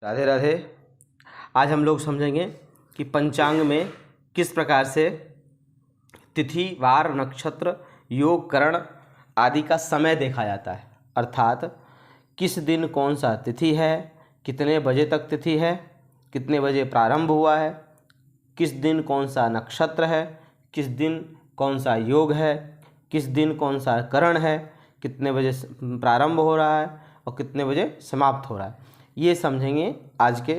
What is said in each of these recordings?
राधे राधे। आज हम लोग समझेंगे कि पंचांग में किस प्रकार से तिथि, वार, नक्षत्र, योग, करण आदि का समय देखा जाता है। अर्थात किस दिन कौन सा तिथि है, कितने बजे तक तिथि है, कितने बजे प्रारंभ हुआ है, किस दिन कौन सा नक्षत्र है, किस दिन कौन सा योग है, किस दिन कौन सा करण है, कितने बजे प्रारंभ हो रहा है और कितने बजे समाप्त हो रहा है, ये समझेंगे आज के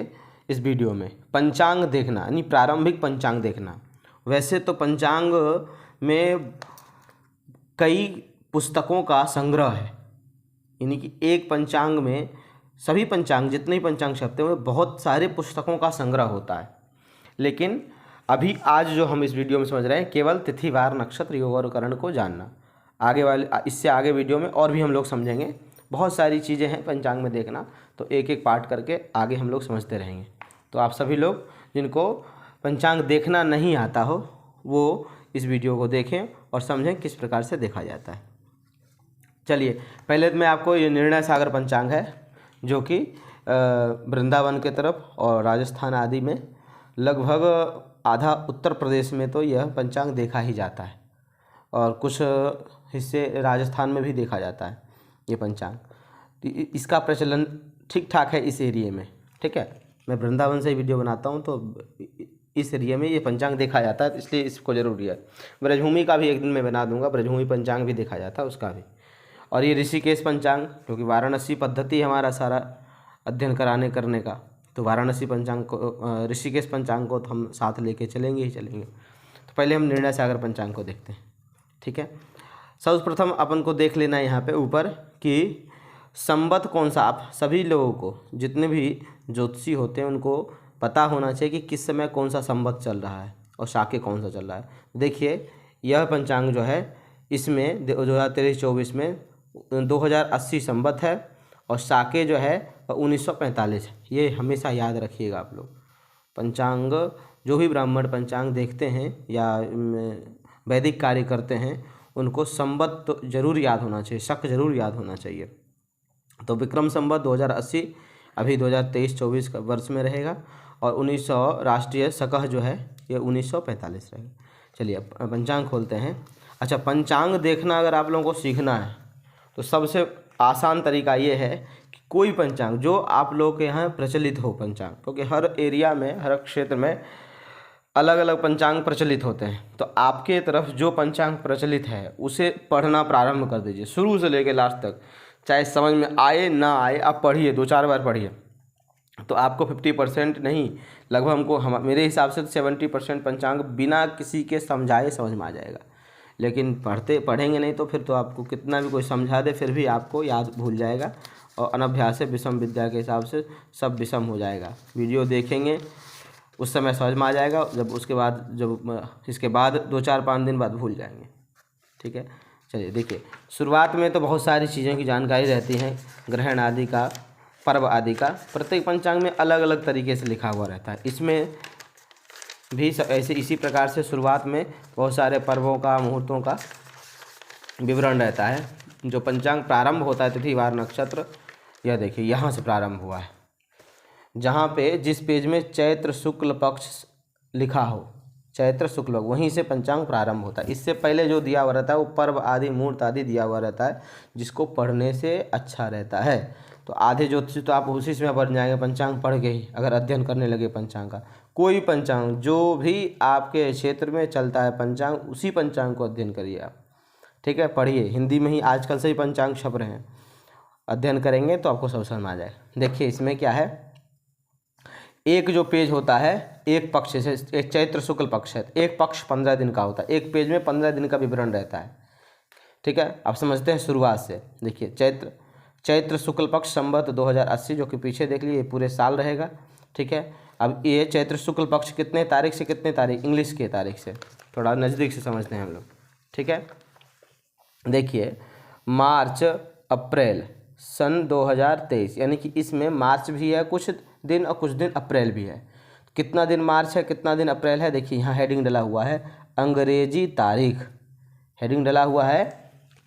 इस वीडियो में। पंचांग देखना यानी प्रारंभिक पंचांग देखना। वैसे तो पंचांग में कई पुस्तकों का संग्रह है, यानी कि एक पंचांग में सभी पंचांग जितने भी पंचांग छपते हैं बहुत सारे पुस्तकों का संग्रह होता है। लेकिन अभी आज जो हम इस वीडियो में समझ रहे हैं केवल तिथि, वार, नक्षत्र, योग और करण को जानना। आगे वाले इससे आगे वीडियो में और भी हम लोग समझेंगे, बहुत सारी चीज़ें हैं पंचांग में देखना, तो एक एक पार्ट करके आगे हम लोग समझते रहेंगे। तो आप सभी लोग जिनको पंचांग देखना नहीं आता हो वो इस वीडियो को देखें और समझें किस प्रकार से देखा जाता है। चलिए, पहले मैं आपको ये निर्णय सागर पंचांग है जो कि वृंदावन के तरफ और राजस्थान आदि में, लगभग आधा उत्तर प्रदेश में तो यह पंचांग देखा ही जाता है और कुछ हिस्से राजस्थान में भी देखा जाता है ये पंचांग। इसका प्रचलन ठीक ठाक है इस एरिए में, ठीक है। मैं वृंदावन से वीडियो बनाता हूँ तो इस एरिया में ये पंचांग देखा जाता है, इसलिए इसको ज़रूरी है। ब्रजभूमि का भी एक दिन मैं बना दूंगा, ब्रजभूमि पंचांग भी देखा जाता है उसका भी। और ये ऋषिकेश पंचांग, क्योंकि वाराणसी पद्धति हमारा सारा अध्ययन कराने करने का, तो वाराणसी पंचांग को, ऋषिकेश पंचांग को तो हम साथ लेके चलेंगे ही चलेंगे। तो पहले हम निर्णय सागर पंचांग को देखते हैं, ठीक है। सर्वप्रथम अपन को देख लेना है यहाँ पे ऊपर कि संवत कौन सा। आप सभी लोगों को, जितने भी ज्योतिषी होते हैं उनको पता होना चाहिए कि किस समय कौन सा संवत चल रहा है और शाके कौन सा चल रहा है। देखिए, यह पंचांग जो है इसमें 2023-24 में 2080 संवत है और शाके जो है 1945 है। ये हमेशा याद रखिएगा आप लोग। पंचांग जो भी ब्राह्मण पंचांग देखते हैं या वैदिक कार्य करते हैं उनको संवत तो जरूर याद होना चाहिए, शक जरूर याद होना चाहिए। तो विक्रम संवत 2080 अभी 2023-24 का वर्ष में रहेगा और 1900 राष्ट्रीय शकह जो है ये 1945 रहेगा। चलिए अब पंचांग खोलते हैं। अच्छा, पंचांग देखना अगर आप लोगों को सीखना है तो सबसे आसान तरीका ये है कि कोई पंचांग जो आप लोगों के यहाँ प्रचलित हो पंचांग, क्योंकि हर एरिया में, हर क्षेत्र में अलग अलग पंचांग प्रचलित होते हैं। तो आपके तरफ जो पंचांग प्रचलित है उसे पढ़ना प्रारंभ कर दीजिए, शुरू से लेकर लास्ट तक। चाहे समझ में आए ना आए, आप पढ़िए, 2-4 बार पढ़िए, तो आपको 50% नहीं, लगभग मेरे हिसाब से 70% पंचांग बिना किसी के समझाए समझ में आ जाएगा। लेकिन पढ़ेंगे नहीं तो फिर तो आपको कितना भी कोई समझा दे फिर भी आपको याद भूल जाएगा और अनभ्यास से विषम विद्या के हिसाब से सब विषम हो जाएगा। वीडियो देखेंगे उस समय समझ में आ जाएगा, जब इसके बाद 2-4-5 दिन बाद भूल जाएंगे, ठीक है। चलिए देखिए, शुरुआत में तो बहुत सारी चीज़ों की जानकारी रहती है, ग्रहण आदि का, पर्व आदि का। प्रत्येक पंचांग में अलग अलग तरीके से लिखा हुआ रहता है। इसमें भी ऐसे इसी प्रकार से शुरुआत में बहुत सारे पर्वों का, मुहूर्तों का विवरण रहता है। जो पंचांग प्रारंभ होता है तिथि, वार, नक्षत्र, यह देखिए यहाँ से प्रारंभ हुआ है, जहाँ पे जिस पेज में चैत्र शुक्ल पक्ष लिखा हो, चैत्र शुक्ल, वहीं से पंचांग प्रारंभ होता है। इससे पहले जो दिया हुआ रहता है वो पर्व आदि, मुहूर्त आदि दिया हुआ रहता है, जिसको पढ़ने से अच्छा रहता है। तो आधे ज्योतिषी तो आप उसी में बन जाएंगे पंचांग पढ़ के ही, अगर अध्ययन करने लगे पंचांग का। कोई पंचांग जो भी आपके क्षेत्र में चलता है पंचांग, उसी पंचांग को अध्ययन करिए आप, ठीक है। पढ़िए, हिंदी में ही आजकल से ही पंचांग छप रहे हैं, अध्ययन करेंगे तो आपको सब समझ में आ जाएगा। देखिए इसमें क्या है, एक जो पेज होता है, एक पक्ष से, एक चैत्र शुक्ल पक्ष है, एक पक्ष 15 दिन का होता है, एक पेज में 15 दिन का विवरण रहता है, ठीक है। आप समझते हैं शुरुआत से। देखिए चैत्र शुक्ल पक्ष संवत 2080, जो कि पीछे देख लीजिए पूरे साल रहेगा, ठीक है। अब ये चैत्र शुक्ल पक्ष कितने तारीख से कितने तारीख, इंग्लिश के तारीख से, थोड़ा नज़दीक से समझते हैं हम लोग, ठीक है। देखिए मार्च अप्रैल सन 2023, यानी कि इसमें मार्च भी है कुछ दिन और कुछ दिन अप्रैल भी है। कितना दिन मार्च है, कितना दिन अप्रैल है, देखिए यहाँ हेडिंग डला हुआ है अंग्रेजी तारीख, हेडिंग डला हुआ है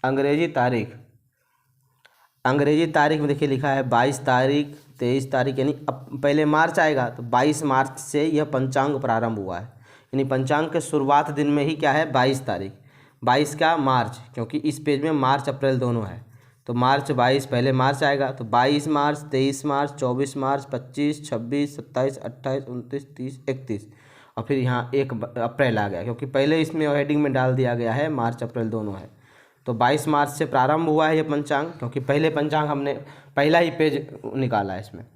अंग्रेजी तारीख। अंग्रेजी तारीख में देखिए लिखा है 22 तारीख 23 तारीख, यानी अब पहले मार्च आएगा तो 22 मार्च से यह पंचांग प्रारंभ हुआ है। यानी पंचांग के शुरुआत दिन में ही क्या है, 22 तारीख, 22 का मार्च, क्योंकि इस पेज में मार्च अप्रैल दोनों है, तो मार्च 22 पहले मार्च आएगा, तो 22 मार्च, 23 मार्च, 24 मार्च, 25, 26, 27, 28, 29, 30, 31, और फिर यहाँ 1 अप्रैल आ गया, क्योंकि पहले इसमें हेडिंग में डाल दिया गया है मार्च अप्रैल दोनों है। तो 22 मार्च से प्रारंभ हुआ है ये पंचांग, क्योंकि पहले पंचांग हमने पहला ही पेज निकाला है इसमें।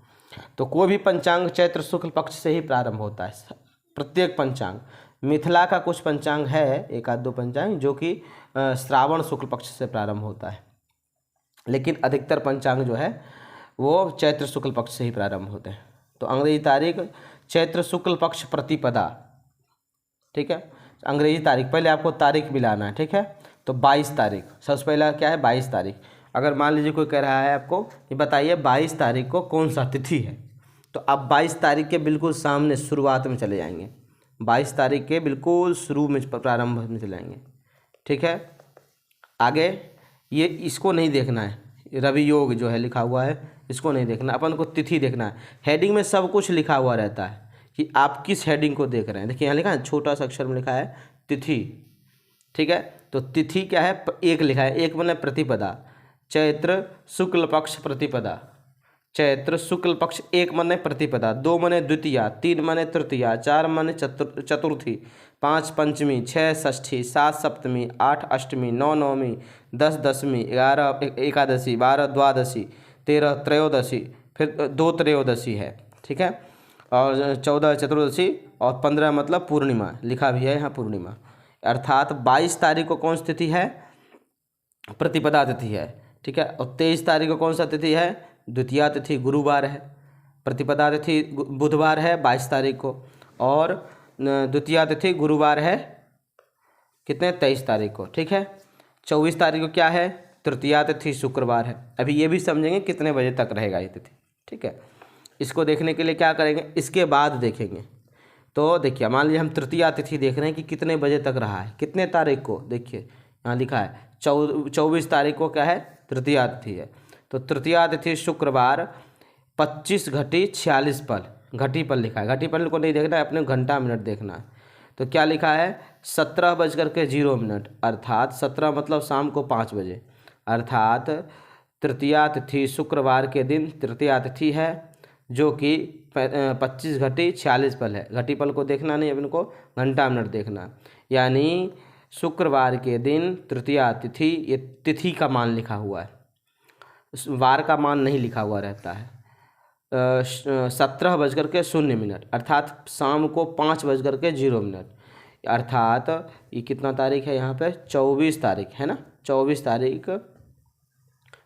तो कोई भी पंचांग चैत्र शुक्ल पक्ष से ही प्रारंभ होता है, प्रत्येक पंचांग। मिथिला का कुछ पंचांग है, एक आध दो पंचांग, जो कि श्रावण शुक्ल पक्ष से प्रारंभ होता है, लेकिन अधिकतर पंचांग जो है वो चैत्र शुक्ल पक्ष से ही प्रारंभ होते हैं। तो अंग्रेजी तारीख चैत्र शुक्ल पक्ष प्रतिपदा, ठीक है, अंग्रेजी तारीख, पहले आपको तारीख मिलाना है, ठीक है। तो 22 तारीख सबसे पहला क्या है, 22 तारीख। अगर मान लीजिए कोई कह रहा है आपको ये बताइए 22 तारीख को कौन सा तिथि है, तो आप 22 तारीख के बिल्कुल सामने शुरुआत में चले जाएंगे, 22 तारीख के बिल्कुल शुरू में प्रारंभ में चले जाएंगे, ठीक है। आगे ये इसको नहीं देखना है, रवि योग जो है लिखा हुआ है इसको नहीं देखना, अपन को तिथि देखना है। हेडिंग में सब कुछ लिखा हुआ रहता है कि आप किस हेडिंग को देख रहे हैं। देखिए यहाँ लिखा है, छोटा सा अक्षर में लिखा है तिथि, ठीक है। तो तिथि क्या है, एक लिखा है, एक माने प्रतिपदा, चैत्र शुक्ल पक्ष प्रतिपदा, चैत्र शुक्ल पक्ष, एक माने प्रतिपदा, 2 माने द्वितीया, 3 माने तृतीया, 4 माने चतुर्थी, 5 पंचमी, 6 षष्ठी, 7 सप्तमी, 8 अष्टमी, 9 नवमी, 10 दशमी, 11 एकादशी, 12 द्वादशी, 13 त्रयोदशी, फिर 2 त्रयोदशी है, ठीक है, और 14 चतुर्दशी, और 15 मतलब पूर्णिमा, लिखा भी है यहाँ पूर्णिमा। अर्थात 22 तारीख को कौन सी तिथि है, प्रतिपदा तिथि है, ठीक है। और 23 तारीख को कौन सा तिथि है, द्वितीया तिथि, गुरुवार है। प्रतिपदा तिथि बुधवार है 22 तारीख को, और द्वितीया तिथि गुरुवार है कितने, 23 तारीख को, ठीक है। 24 तारीख को क्या है, तृतीया तिथि शुक्रवार है। अभी ये भी समझेंगे कितने बजे तक रहेगा ये तिथि, ठीक है। इसको देखने के लिए क्या करेंगे, इसके बाद देखेंगे। तो देखिए मान लीजिए हम तृतीया तिथि देख रहे हैं कि कितने बजे तक रहा है, कितने तारीख को, देखिए यहाँ लिखा है 24 तारीख को क्या है, तृतीया तिथि है। तो तृतीया तिथि शुक्रवार 25 घटी 46 पल, घटी पल लिखा है, घटी पल को नहीं देखना है, अपने घंटा मिनट देखना है। तो क्या लिखा है, 17:0 अर्थात 17 मतलब शाम को 5 बजे, अर्थात तृतीया तिथि शुक्रवार के दिन तृतीया तिथि है, जो कि 25 घटी 46 पल है। घटी पल को देखना नहीं, अपन को घंटा मिनट देखना, यानी शुक्रवार के दिन तृतीया तिथि, ये तिथि का मान लिखा हुआ है, वार का मान नहीं लिखा हुआ रहता है। 17:0 अर्थात शाम को 5:0 अर्थात ये कितना तारीख है यहाँ पे, 24 तारीख है ना, 24 तारीख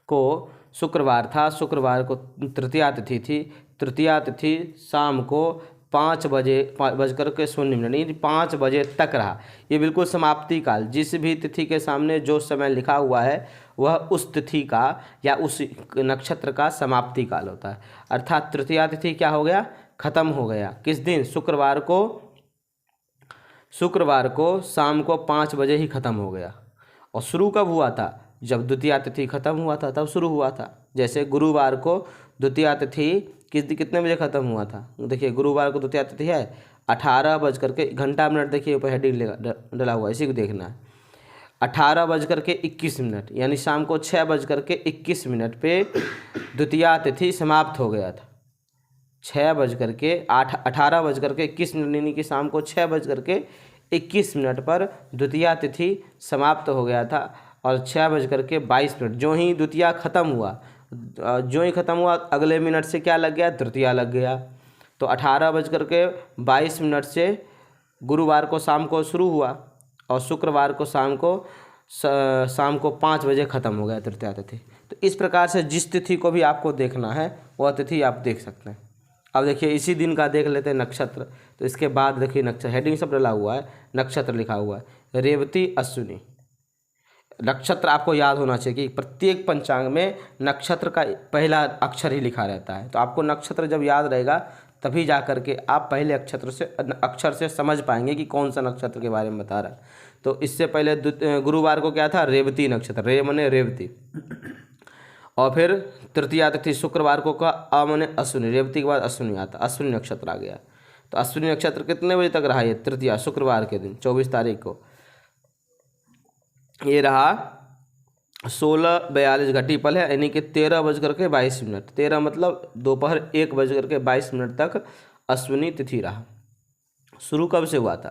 को शुक्रवार था, शुक्रवार को तृतीया तिथि थी, तृतीया तिथि शाम को 5:0 यानी 5 बजे तक रहा। ये बिल्कुल समाप्ति काल, जिस भी तिथि के सामने जो समय लिखा हुआ है वह उस तिथि का या उस नक्षत्र का समाप्ति काल होता है। अर्थात तृतीया तिथि क्या हो गया, खत्म हो गया, किस दिन, शुक्रवार को शाम को 5 बजे ही खत्म हो गया। और शुरू कब हुआ था, जब द्वितीया तिथि खत्म हुआ था तब शुरू हुआ था। जैसे गुरुवार को द्वितीया तिथि कितने बजे खत्म हुआ था, देखिए गुरुवार को द्वितीया तिथि है 18 घंटा मिनट, देखिए ऊपर हेडिंग डला हुआ है, इसी को देखना है। 18:21 यानी शाम को 6:21 पे द्वितीया तिथि समाप्त हो गया था। 18:21 यानी कि शाम को 6:21 पर द्वितीया तिथि समाप्त हो गया था। और 6:22 जो ही द्वितीया खत्म हुआ, अगले मिनट से क्या लग गया, तृतीया लग गया। तो 18:22 से गुरुवार को शाम को शुरू हुआ और शुक्रवार को शाम को 5 बजे ख़त्म हो गया तृतीया तिथि। तो इस प्रकार से जिस तिथि को भी आपको देखना है वह तिथि आप देख सकते हैं। अब देखिए इसी दिन का देख लेते हैं नक्षत्र। तो इसके बाद देखिए नक्षत्र, हेडिंग सब डला हुआ है, नक्षत्र लिखा हुआ है रेवती अश्विनी। नक्षत्र आपको याद होना चाहिए कि प्रत्येक पंचांग में नक्षत्र का पहला अक्षर ही लिखा रहता है। तो आपको नक्षत्र जब याद रहेगा तभी जा कर के आप पहले अक्षर से समझ पाएंगे कि कौन सा नक्षत्र के बारे में बता रहा है। तो इससे पहले गुरुवार को क्या था, रेवती नक्षत्र, रे मने रेवती, और फिर तृतीया तिथि शुक्रवार को का अमने अश्विनी, रेवती के बाद अश्विनी आता, अश्विनी नक्षत्र आ गया। तो अश्विनी नक्षत्र कितने बजे तक रहा ये तृतीया शुक्रवार के दिन 24 तारीख को, ये रहा 16:42 घटी पल है, यानी कि 13:22। 13 मतलब दोपहर 1:22 तक अश्विनी तिथि रहा। शुरू कब से हुआ था?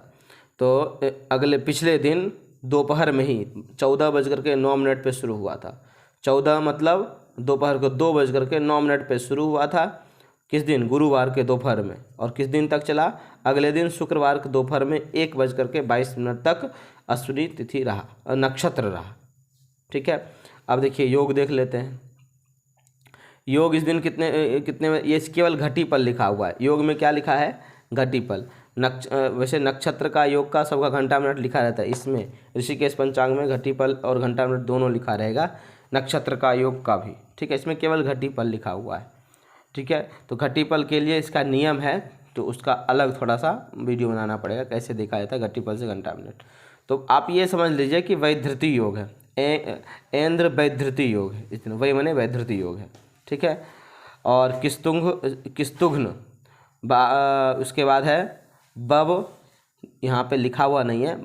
तो अगले पिछले दिन दोपहर में ही 14:09 पे शुरू हुआ था। 14 मतलब दोपहर को 2:09 पे शुरू हुआ था। किस दिन? गुरुवार के दोपहर में। और किस दिन तक चला? अगले दिन शुक्रवार के दोपहर में 1:22 तक अश्विनी तिथि रहा, नक्षत्र रहा। ठीक है, अब देखिए योग देख लेते हैं। योग इस दिन कितने ये केवल घटी पल लिखा हुआ है। योग में क्या लिखा है? घटी पल। वैसे नक्षत्र का, योग का, सबका घंटा मिनट लिखा रहता है। इसमें ऋषिकेश पंचांग में घटी पल और घंटा मिनट दोनों लिखा रहेगा, नक्षत्र का, योग का भी। ठीक है, इसमें केवल घटी पल लिखा हुआ है। ठीक है, तो घटी पल के लिए इसका नियम है, तो उसका अलग थोड़ा सा वीडियो बनाना पड़ेगा, कैसे देखा जाता है घटी पल से घंटा मिनट। तो आप ये समझ लीजिए कि वैधृति योग है, ऐन्द्र वैधृति योग है, इस दिन वही माने वैधृति योग है। ठीक है, और किस्तुघ्न उसके बाद है बब, यहाँ पे लिखा हुआ नहीं है।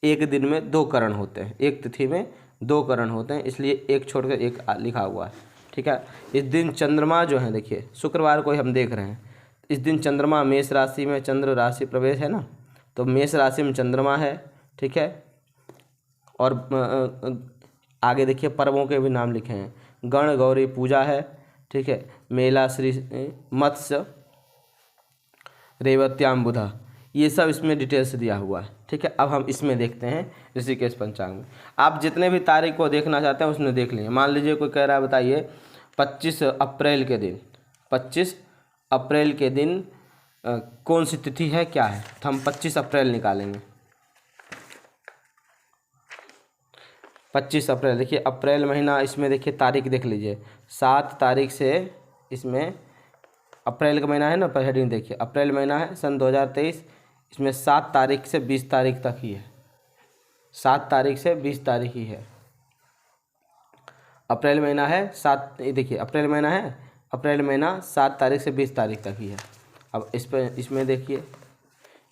एक दिन में 2 करण होते हैं, एक तिथि में 2 करण होते हैं, इसलिए एक छोड़कर एक लिखा हुआ है। ठीक है, इस दिन चंद्रमा जो है, देखिए शुक्रवार को ही हम देख रहे हैं, इस दिन चंद्रमा मेष राशि में, चंद्र राशि प्रवेश है ना, तो मेष राशि में चंद्रमा है। ठीक है, और आगे देखिए पर्वों के भी नाम लिखे हैं। गण गौरी पूजा है। ठीक है, मेला श्री मत्स्य रेवत्याम बुधा, ये सब इसमें डिटेल से दिया हुआ है। ठीक है, अब हम इसमें देखते हैं ऋषिकेश पंचांग में। आप जितने भी तारीख को देखना चाहते हैं उसमें देख लीजिए। मान लीजिए कोई कह रहा है बताइए 25 अप्रैल के दिन, 25 अप्रैल के दिन कौन सी तिथि है, क्या है, तो हम 25 अप्रैल निकालेंगे। 25 अप्रैल, देखिए अप्रैल महीना, इसमें देखिए तारीख देख लीजिए, 7 तारीख से, इसमें अप्रैल का महीना है ना, पर हेडिंग देखिए, अप्रैल महीना है सन 2023, इसमें 7 तारीख से 20 तारीख तक ही है, 7 तारीख से 20 तारीख ही है। अप्रैल महीना है 7, देखिए अप्रैल महीना है, अप्रैल महीना 7 तारीख से 20 तारीख तक ही है। अब इसमें देखिए,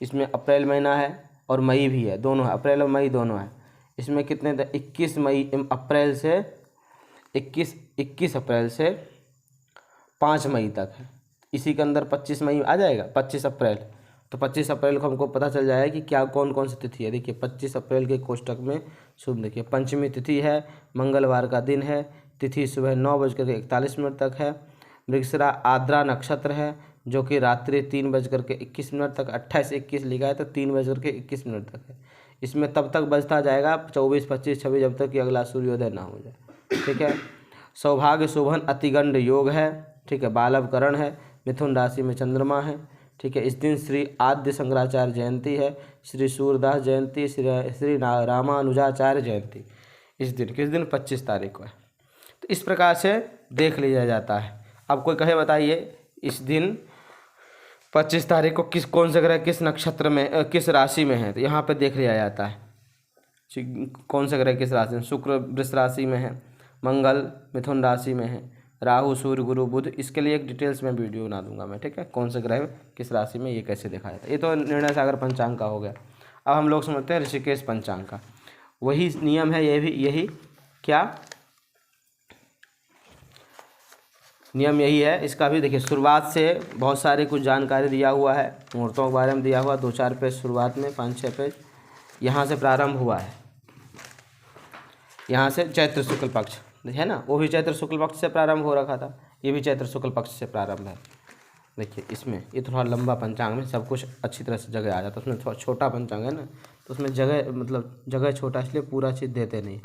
इसमें अप्रैल महीना है और मई भी है, दोनों है, अप्रैल और मई दोनों है। इसमें कितने 21 अप्रैल से 21 अप्रैल से 5 मई तक है। इसी के अंदर 25 मई आ जाएगा, 25 अप्रैल, तो 25 अप्रैल को हमको पता चल जाएगा कि क्या कौन कौन सी तिथि है। देखिए 25 अप्रैल के कोष्टक में शुभ, देखिए पंचमी तिथि है, मंगलवार का दिन है, तिथि सुबह 9:41 तक है। मृगशिरा आर्द्रा नक्षत्र है, जो कि रात्रि 3:21 तक, 28-21 लिखा है तो 3:21 तक है। इसमें तब तक बजता जाएगा 24, 25, 26, जब तक कि अगला सूर्योदय ना हो जाए। ठीक है, सौभाग्य शोभन अतिगंड योग है। ठीक है, बालवकरण है, मिथुन राशि में चंद्रमा है। ठीक है, इस दिन श्री आद्य शंकराचार्य जयंती है, श्री सूरदास जयंती, श्री रामानुजाचार्य जयंती इस दिन, किस दिन? 25 तारीख को है। तो इस प्रकार से देख लिया जाता है। अब कोई कहे बताइए इस दिन 25 तारीख को कौन सा ग्रह किस नक्षत्र में, किस राशि में है, तो यहाँ पे देख लिया जाता है कौन सा ग्रह किस राशि में। शुक्र वृष राशि में है, मंगल मिथुन राशि में है, राहु सूर्य गुरु बुध, इसके लिए एक डिटेल्स में वीडियो बना दूंगा मैं। ठीक है, कौन सा ग्रह किस राशि में, ये कैसे देखा जाता है। ये तो निर्णय सागर पंचांग का हो गया। अब हम लोग समझते हैं ऋषिकेश पंचांग का। वही नियम है, यही क्या नियम यही है। इसका भी देखिए शुरुआत से बहुत सारे कुछ जानकारी दिया हुआ है, मुहूर्तों के बारे में दिया हुआ, 2-4 पेज शुरुआत में, 5-6 पेज यहाँ से प्रारंभ हुआ है। यहाँ से चैत्र शुक्ल पक्ष है ना, वो भी चैत्र शुक्ल पक्ष से प्रारंभ हो रखा था, ये भी चैत्र शुक्ल पक्ष से प्रारंभ है। देखिए इसमें ये थोड़ा लंबा पंचांग में सब कुछ अच्छी तरह से जगह आ जाता है। उसमें थोड़ा छोटा पंचांग है ना, तो उसमें जगह मतलब जगह छोटा, इसलिए पूरा चीज़ देते नहीं।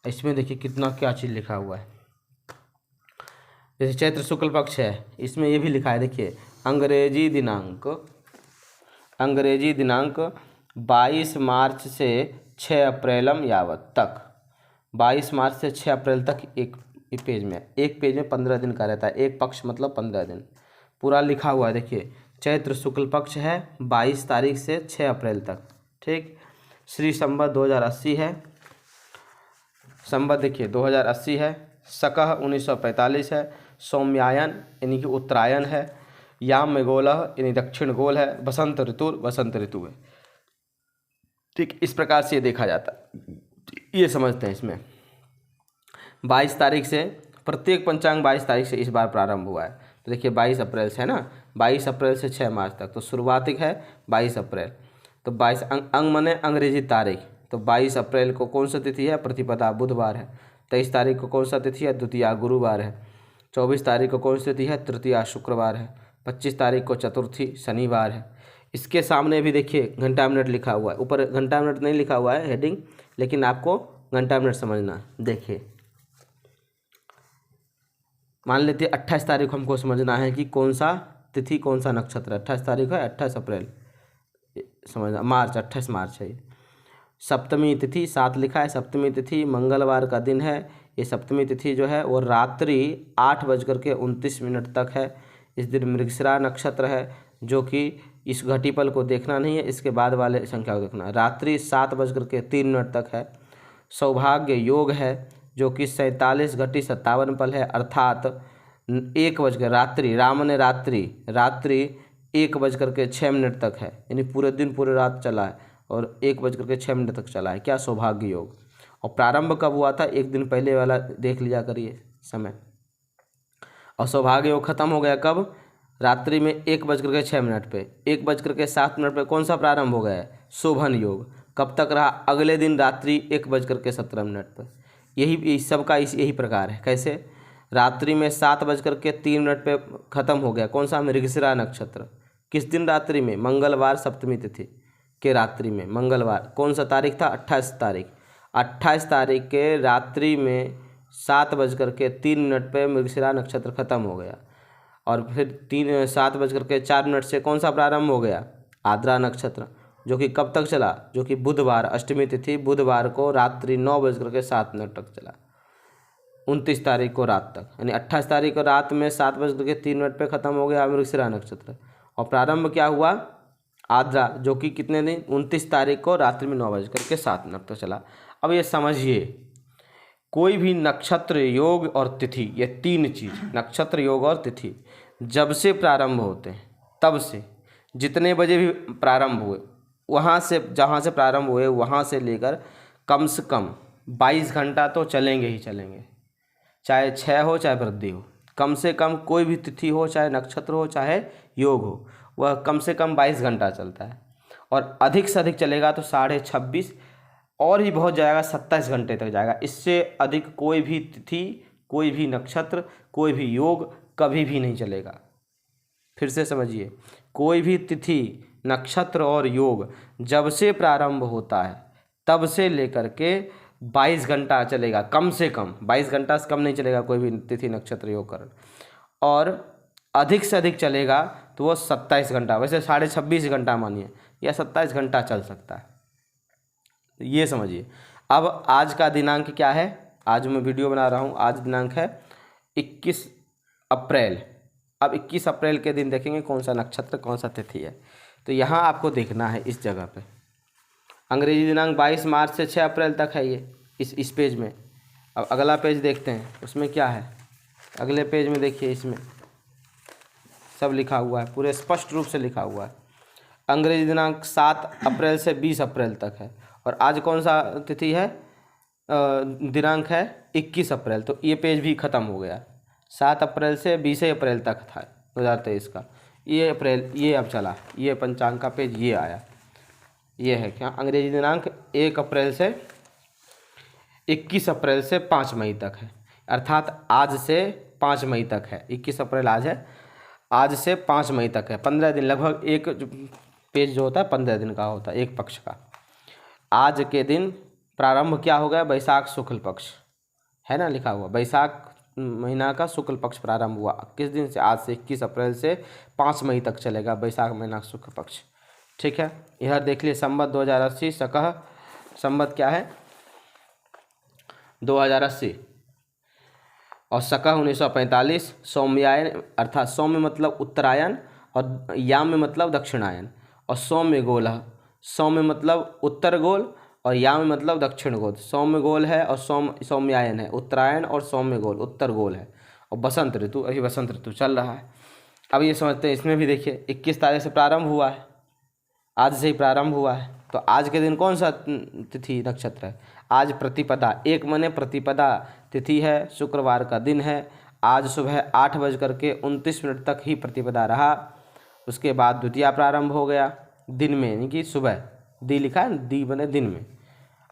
इसमें देखिए कितना क्या चीज़ लिखा हुआ है। जैसे चैत्र शुक्ल पक्ष है, इसमें ये भी लिखा है, देखिए अंग्रेजी दिनांक 22 मार्च से 6 अप्रैलम यावत तक, 22 मार्च से 6 अप्रैल तक एक पेज में 15 दिन का रहता है। एक पक्ष मतलब 15 दिन पूरा लिखा हुआ है। देखिए चैत्र शुक्ल पक्ष है 22 तारीख से 6 अप्रैल तक। ठीक, श्री संवत 2080 है, संवत देखिए 2080 है, सकः 1945 है, सौम्यायन यानी कि उत्तरायण है, याम में गोलह यानी दक्षिण गोल है, बसंत ऋतु है। ठीक, इस प्रकार से ये देखा जाता है, ये समझते हैं। इसमें 22 तारीख से प्रत्येक पंचांग 22 तारीख से इस बार प्रारंभ हुआ है। तो देखिए 22 अप्रैल से है ना, 22 अप्रैल से 6 मार्च तक, तो शुरुआती है 22 अप्रैल। तो 22 अंग मने अंग्रेजी तारीख, तो 22 अप्रैल को कौन सा तिथि है? प्रतिपदा बुधवार है। 23 तारीख को कौन सा तिथि है? द्वितीया गुरुवार है। 24 तारीख को कौन सी तिथि है? तृतीया शुक्रवार है। 25 तारीख को चतुर्थी शनिवार है। इसके सामने भी देखिए घंटा मिनट लिखा हुआ है, ऊपर घंटा मिनट नहीं लिखा हुआ है हेडिंग, लेकिन आपको घंटा मिनट समझना। देखिए मान लेते 28 तारीख को हमको समझना है कि कौन सा तिथि कौन सा नक्षत्र है। 28 तारीख है, 28 अप्रैल समझना, मार्च 28 मार्च है। सप्तमी तिथि 7 लिखा है, सप्तमी तिथि मंगलवार का दिन है। ये सप्तमी तिथि जो है वो रात्रि 8:29 तक है। इस दिन मृगशिरा नक्षत्र है, जो कि इस घटीपल को देखना नहीं है, इसके बाद वाले संख्या को देखना है। रात्रि 7:03 तक है। सौभाग्य योग है, जो कि 47:57 है, अर्थात 1 रात्रि, राम ने रात्रि 1:06 तक है, यानी पूरे दिन पूरे रात चला है और 1:06 तक चला है। क्या? सौभाग्य योग। और प्रारंभ कब हुआ था? एक दिन पहले वाला देख लिया करिए समय। और सौभाग्य योग खत्म हो गया कब? रात्रि में 1:06 पे। 1:07 पे कौन सा प्रारंभ हो गया है? शोभन योग। कब तक रहा? अगले दिन रात्रि 1:17 पे। यही सबका यही प्रकार है। कैसे? रात्रि में 7:03 पे खत्म हो गया। कौन सा? मृगशिरा नक्षत्र। किस दिन? रात्रि में, मंगलवार सप्तमी तिथि के रात्रि में, मंगलवार। कौन सा तारीख था? 28 तारीख। 28 तारीख के रात्रि में 7:03 पे मृगशिरा नक्षत्र खत्म हो गया। और फिर 7:04 से कौन सा प्रारंभ हो गया? आद्रा नक्षत्र, जो कि कब तक चला? जो कि बुधवार, अष्टमी तिथि बुधवार को रात्रि 9:07 तक चला, 29 तारीख को रात तक। यानी 28 तारीख को रात में 7:03 पे खत्म हो गया मृगशिरा नक्षत्र। और प्रारंभ क्या हुआ? आद्रा, जो कि कितने दिन? 29 तारीख को रात्रि में 9:07 तक चला। अब ये समझिए, कोई भी नक्षत्र, योग और तिथि, ये 3 चीज़, नक्षत्र, योग और तिथि, जब से प्रारंभ होते हैं तब से, जितने बजे भी प्रारंभ हुए, वहाँ से, जहाँ से प्रारंभ हुए वहाँ से लेकर कम से कम 22 घंटा तो चलेंगे ही चलेंगे। चाहे 6 हो चाहे वृद्धि हो, कम से कम कोई भी तिथि हो, चाहे नक्षत्र हो चाहे योग हो, वह कम से कम 22 घंटा चलता है। और अधिक से अधिक चलेगा तो 26.5, और ही बहुत जाएगा 27 घंटे तक जाएगा। इससे अधिक कोई भी तिथि, कोई भी नक्षत्र, कोई भी योग कभी भी नहीं चलेगा। फिर से समझिए, कोई भी तिथि, नक्षत्र और योग जब से प्रारंभ होता है तब से लेकर के 22 घंटा चलेगा, कम से कम 22 घंटा से कम नहीं चलेगा कोई भी तिथि, नक्षत्र, योग, करण। और अधिक से अधिक चलेगा तो वो 27 घंटा, वैसे 26.5 घंटा मानिए, या 27 घंटा चल सकता है। ये समझिए। अब आज का दिनांक क्या है? आज मैं वीडियो बना रहा हूँ, आज दिनांक है 21 अप्रैल। अब 21 अप्रैल के दिन देखेंगे कौन सा नक्षत्र, कौन सा तिथि है। तो यहाँ आपको देखना है इस जगह पे, अंग्रेजी दिनांक 22 मार्च से 6 अप्रैल तक है ये, इस पेज में। अब अगला पेज देखते हैं, उसमें क्या है। अगले पेज में देखिए, इसमें सब लिखा हुआ है, पूरे स्पष्ट रूप से लिखा हुआ है। अंग्रेजी दिनांक 7 अप्रैल से 20 अप्रैल तक है। और आज कौन सा तिथि है? दिनांक है 21 अप्रैल। तो ये पेज भी ख़त्म हो गया। 7 अप्रैल से 20 अप्रैल तक था 2023 का। ये अप्रैल, ये अब चला, ये पंचांग का पेज ये आया। ये है क्या? अंग्रेजी दिनांक 1 अप्रैल से 21 अप्रैल से 5 मई तक है, अर्थात आज से 5 मई तक है। 21 अप्रैल आज है, आज से 5 मई तक है। 15 दिन, लगभग एक पेज जो होता है 15 दिन का होता है, एक पक्ष का। आज के दिन प्रारंभ क्या हो गया? बैसाख शुक्ल पक्ष है ना, लिखा हुआ, बैसाख महीना का शुक्ल पक्ष प्रारंभ हुआ। किस दिन से? आज से 21 अप्रैल से 5 मई तक चलेगा बैसाख महीना का शुक्ल पक्ष। ठीक है, इधर देख लिए संवत 2080, सकह संवत क्या है? 2080, और सकह 1945। सौम्यायन, अर्थात सौम्य मतलब उत्तरायण और याम में मतलब दक्षिणायन। और सौम्य गोल, सौम्य मतलब उत्तर गोल और याम मतलब दक्षिण गोल, सौम्य गोल है और सौम्यायन है, उत्तरायण और सौम्य गोल उत्तर गोल है, और बसंत ऋतु, अभी बसंत ऋतु चल रहा है। अब ये समझते हैं, इसमें भी देखिए 21 तारीख से प्रारंभ हुआ है, आज से ही प्रारंभ हुआ है। तो आज के दिन कौन सा तिथि नक्षत्र है? आज प्रतिपदा, एक मने प्रतिपदा तिथि है, शुक्रवार का दिन है। आज सुबह 8:29 तक ही प्रतिपदा रहा, उसके बाद द्वितीया प्रारंभ हो गया दिन में, यानी कि सुबह, दी लिखा है, दी बने दिन में,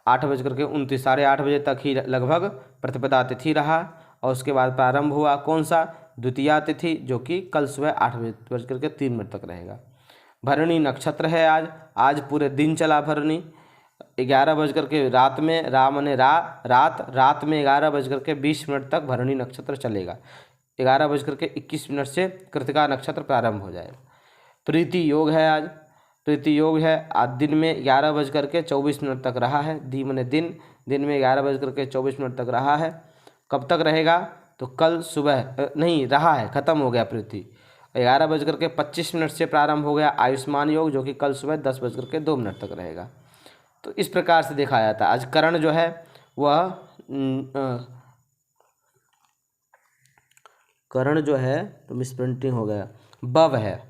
8:29, 8:30 बजे तक ही लगभग प्रतिपदा तिथि रहा, और उसके बाद प्रारंभ हुआ कौन सा? द्वितीया तिथि, जो कि कल सुबह 8:03 तक रहेगा। भरणी नक्षत्र है आज पूरे दिन चला भरणी, 11 बजकर के रात में, रात में 11:20 तक भरणी नक्षत्र चलेगा। 11:21 से कृतिका नक्षत्र प्रारंभ हो जाएगा। प्रीति योग है आज, प्रीति योग है आज दिन में 11:24 तक रहा है, दी मने दिन, दिन में 11:24 तक रहा है। कब तक रहेगा? तो कल सुबह नहीं रहा है, खत्म हो गया प्रीति। 11:25 से प्रारंभ हो गया आयुष्मान योग, जो कि कल सुबह 10:02 तक रहेगा। तो इस प्रकार से देखा जाता है। आज करण जो है वह करण जो है, तो मिसप्रिंटिंग हो गया, वव है,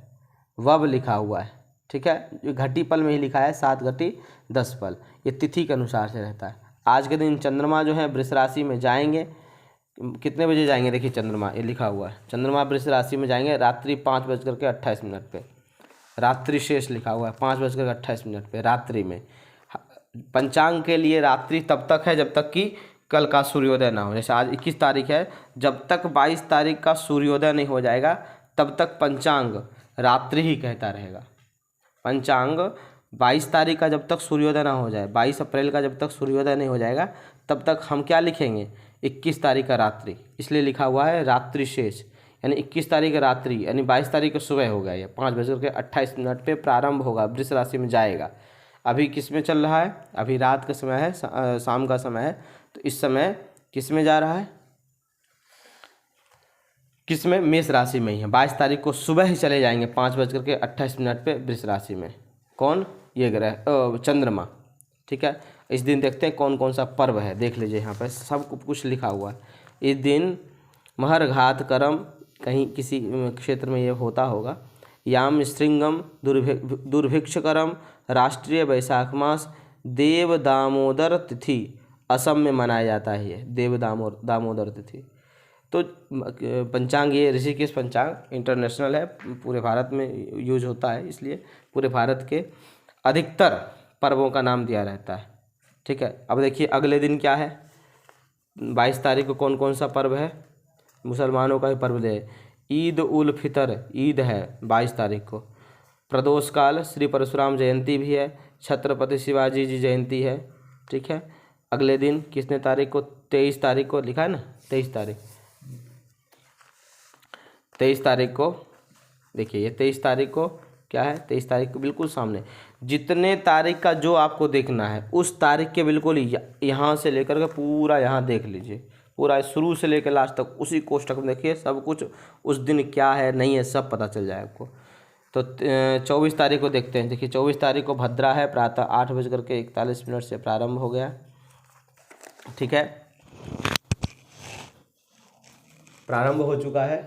वव लिखा हुआ है, ठीक है। घटी पल में ही लिखा है, 7 घटी 10 पल, ये तिथि के अनुसार से रहता है। आज के दिन चंद्रमा जो है वृष राशि में जाएंगे, कितने बजे जाएंगे? देखिए चंद्रमा, ये लिखा हुआ है, चंद्रमा वृष राशि में जाएंगे रात्रि 5:28 पे, रात्रि शेष लिखा हुआ है 5:28 पे रात्रि में। पंचांग के लिए रात्रि तब तक है जब तक कि कल का सूर्योदय ना हो। जैसे आज 21 तारीख है, जब तक 22 तारीख का सूर्योदय नहीं हो जाएगा तब तक पंचांग रात्रि ही कहता रहेगा। पंचांग 22 तारीख का जब तक सूर्योदय ना हो जाए, 22 अप्रैल का जब तक सूर्योदय नहीं हो जाएगा तब तक हम क्या लिखेंगे? 21 तारीख का रात्रि, इसलिए लिखा हुआ है रात्रि शेष, यानी 21 तारीख का रात्रि, यानी 22 तारीख को सुबह हो गया। ये 5:28 पे प्रारंभ होगा, वृष राशि में जाएगा। अभी किस में चल रहा है? अभी रात का समय है, शाम का समय है, तो इस समय किस में जा रहा है? किस में? मेष राशि में ही है। 22 तारीख को सुबह ही चले जाएंगे 5:28 पे वृष राशि में। कौन? ये ग्रह चंद्रमा, ठीक है। इस दिन देखते हैं कौन कौन सा पर्व है, देख लीजिए, यहाँ पर सब कुछ लिखा हुआ है। इस दिन महरघात करम, कहीं किसी क्षेत्र में ये होता होगा, याम श्रृंगम दुर्भिक्षकरम, राष्ट्रीय वैशाख मास, देव दामोदर तिथि, असम में मनाया जाता है ये देव दामोदर तिथि। तो पंचांग ये ऋषिकेश पंचांग इंटरनेशनल है, पूरे भारत में यूज होता है, इसलिए पूरे भारत के अधिकतर पर्वों का नाम दिया रहता है, ठीक है। अब देखिए अगले दिन क्या है? 22 तारीख को कौन कौन सा पर्व है? मुसलमानों का ही पर्व है, ईद उल फितर, ईद है 22 तारीख को। प्रदोष काल, श्री परशुराम जयंती भी है, छत्रपति शिवाजी जी जयंती है, ठीक है। अगले दिन कितने तारीख को? 23 तारीख को लिखा है ना, 23 तारीख को देखिए, ये 23 तारीख को क्या है? 23 तारीख को बिल्कुल सामने, जितने तारीख का जो आपको देखना है उस तारीख के बिल्कुल यहाँ से लेकर के पूरा यहाँ देख लीजिए, पूरा शुरू से लेकर लास्ट तक उसी कोष्टक में देखिए, सब कुछ उस दिन क्या है नहीं है सब पता चल जाए आपको। तो 24 तारीख को देखते हैं। देखिए 24 तारीख को भद्रा है, प्रातः 8:41 से प्रारंभ हो गया, ठीक है, प्रारंभ हो चुका है।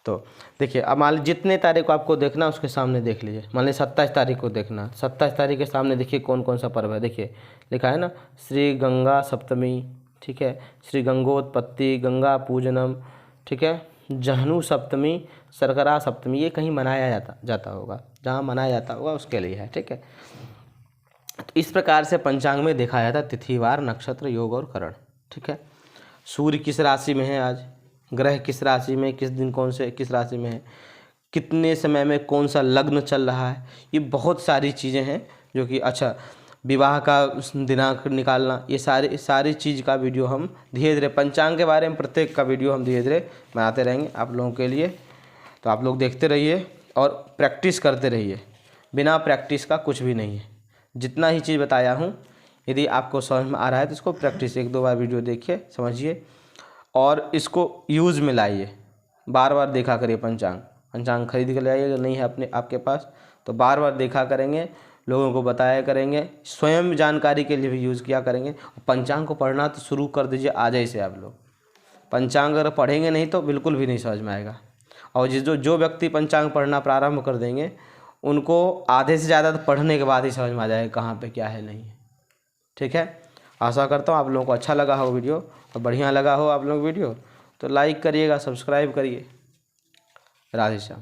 तो देखिए अब मान लीजिए जितने तारीख को आपको देखना उसके सामने देख लीजिए। मान लीजिए 27 तारीख को देखना, 27 तारीख के सामने देखिए कौन कौन सा पर्व है। देखिए लिखा है ना, श्री गंगा सप्तमी, ठीक है, श्री गंगोत्पत्ति, गंगा पूजनम, ठीक है, जहनु सप्तमी, सरकरा सप्तमी, ये कहीं मनाया जाता होगा, जहाँ मनाया जाता होगा उसके लिए है, ठीक है। तो इस प्रकार से पंचांग में देखा जाता है तिथिवार, नक्षत्र, योग और करण, ठीक है। सूर्य किस राशि में है आज, ग्रह किस राशि में, किस दिन कौन से किस राशि में है, कितने समय में कौन सा लग्न चल रहा है, ये बहुत सारी चीज़ें हैं जो कि, अच्छा, विवाह का दिनांक निकालना, ये सारी चीज़ का वीडियो हम धीरे धीरे, पंचांग के बारे में प्रत्येक का वीडियो हम धीरे धीरे बनाते रहेंगे आप लोगों के लिए। तो आप लोग देखते रहिए और प्रैक्टिस करते रहिए, बिना प्रैक्टिस का कुछ भी नहीं है। जितना ही चीज़ बताया हूँ, यदि आपको समझ में आ रहा है तो इसको प्रैक्टिस 1-2 बार वीडियो देखिए, समझिए और इसको यूज़ में लाइए। बार बार देखा करिए पंचांग खरीद कर लाइए, अगर नहीं है आपके पास तो बार बार देखा करेंगे लोगों को बताया करेंगे, स्वयं जानकारी के लिए भी यूज़ किया करेंगे। पंचांग को पढ़ना तो शुरू कर दीजिए आज ही से। आप लोग पंचांग अगर पढ़ेंगे नहीं तो बिल्कुल भी नहीं समझ में आएगा। और जो व्यक्ति पंचांग पढ़ना प्रारंभ कर देंगे उनको आधे से ज़्यादा तो पढ़ने के बाद ही समझ में आ जाएगा कहाँ पे क्या है नहीं है। ठीक है, आशा करता हूँ आप लोगों को अच्छा लगा हो वीडियो और बढ़िया लगा हो आप लोग वीडियो तो लाइक करिएगा, सब्सक्राइब करिए। राधे श्याम।